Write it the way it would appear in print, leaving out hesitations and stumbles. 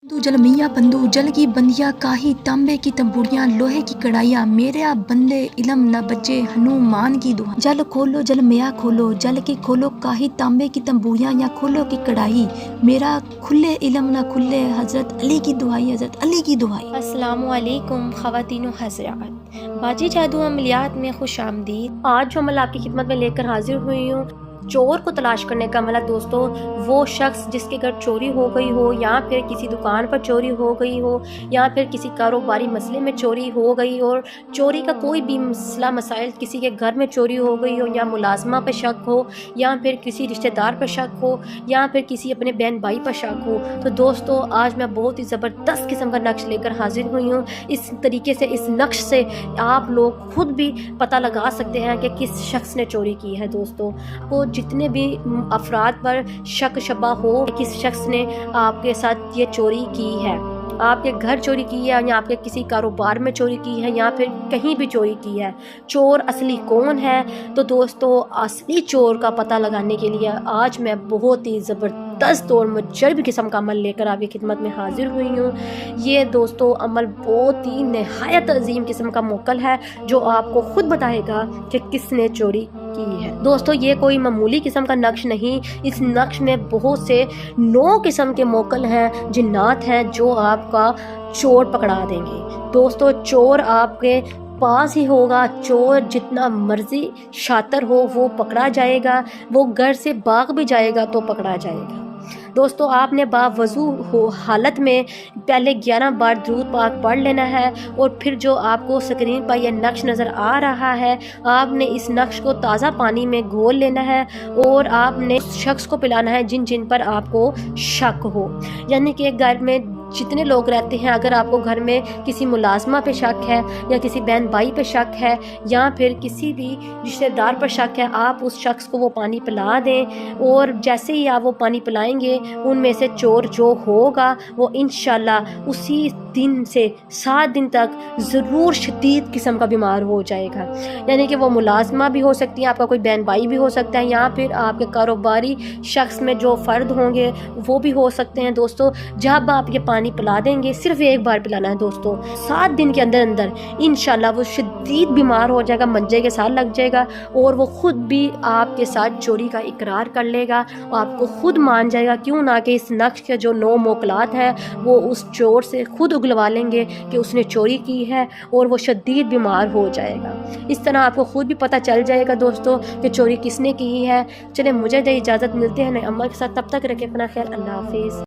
बंधु जल मियाँ बंधु जल की बंदियाँ काही तांबे की तंबूरियाँ लोहे की कढ़ाइयाँ मेरे बंदे इलम न बचे हनुमान की दुआ। जल खोलो जल मियाँ खोलो जल की खोलो काही तांबे की तंबूरियाँ या खोलो की कढ़ाई मेरा खुले इलम न खुले हजरत अली की दुआई हजरत अली की दुआई। अस्सलामुअलैकुम ख़वातीन हज़रात, बाजी जादू अमलियात में खुश आमदीद। आज जो अमल आपकी खिदमत में लेकर हाजिर हुई हूँ, चोर को तलाश करने का अमल है दोस्तों। वो शख्स जिसके घर चोरी हो गई हो या फिर किसी दुकान पर चोरी हो गई हो या फिर किसी कारोबारी मसले में चोरी हो गई हो, चोरी का कोई भी मसला मसाइल, किसी के घर में चोरी हो गई हो या मुलाजमा पर शक हो या फिर किसी रिश्तेदार पर शक हो या फिर किसी अपने बहन भाई पर शक हो, तो दोस्तों आज मैं बहुत ही ज़बरदस्त किस्म का नक्श लेकर हाजिर हुई हूँ। इस तरीके से, इस नक्श से आप लोग खुद भी पता लगा सकते हैं कि किस शख्स ने चोरी की है। दोस्तों को जितने भी अफराद पर शक शबा हो किस शख्स ने आपके साथ ये चोरी की है, आपके घर चोरी की है या आपके किसी कारोबार में चोरी की है या फिर कहीं भी चोरी की है, चोर असली कौन है, तो दोस्तों असली चोर का पता लगाने के लिए आज मैं बहुत ही ज़बरदस्त और मुजरब किस्म का अमल लेकर आपकी खिदमत में हाजिर हुई हूँ। ये दोस्तों अमल बहुत ही नहायत अजीम किस्म का मोकल है जो आपको खुद बताएगा कि किसने चोरी की है। दोस्तों ये कोई मामूली किस्म का नक्श नहीं, इस नक्श में बहुत से 9 किस्म के मोकल हैं, जिन्नात हैं जो आपका चोर पकड़ा देंगे। दोस्तों चोर आपके पास ही होगा, चोर जितना मर्जी शातिर हो वो पकड़ा जाएगा, वो घर से भाग भी जाएगा तो पकड़ा जाएगा। दोस्तों आपने बावजू हो हालत में पहले 11 बार दुरूद पाक पढ़ लेना है और फिर जो आपको स्क्रीन पर यह नक्श नज़र आ रहा है, आपने इस नक्श को ताज़ा पानी में घोल लेना है और आपने उस शख्स को पिलाना है जिन जिन पर आपको शक हो। यानी कि घर में जितने लोग रहते हैं, अगर आपको घर में किसी मुलाजमा पे शक है या किसी बहन भाई पे शक है या फिर किसी भी रिश्तेदार पर शक है, आप उस शख्स को वो पानी पिला दें और जैसे ही आप वो पानी पिलाएंगे उनमें से चोर जो होगा वो इंशाल्लाह उसी दिन से 7 दिन तक ज़रूर शदीद किस्म का बीमार हो जाएगा। यानी कि वो मुलाजमा भी हो सकती है, आपका कोई बहन भाई भी हो सकता है या फिर आपके कारोबारी शख्स में जो फ़र्द होंगे वो भी हो सकते हैं। दोस्तों जब आप ये पानी पिला देंगे, सिर्फ एक बार पिलाना है दोस्तों, 7 दिन के अंदर अंदर इंशाल्लाह वो शदीद बीमार हो जाएगा, मंजे के साथ लग जाएगा और वो खुद भी आपके साथ चोरी का इकरार कर लेगा, आपको खुद मान जाएगा। क्यों ना कि इस नक्श के जो 9 मोकलात हैं वो उस चोर से खुद उगलवा लेंगे कि उसने चोरी की है और वो शदीद बीमार हो जाएगा। इस तरह आपको खुद भी पता चल जाएगा दोस्तों कि चोरी किसने की है। चले मुझे दे इजाज़त, मिलते हैं नए अमल के साथ, तब तक रखें अपना ख्याल। अल्लाह हाफिज़।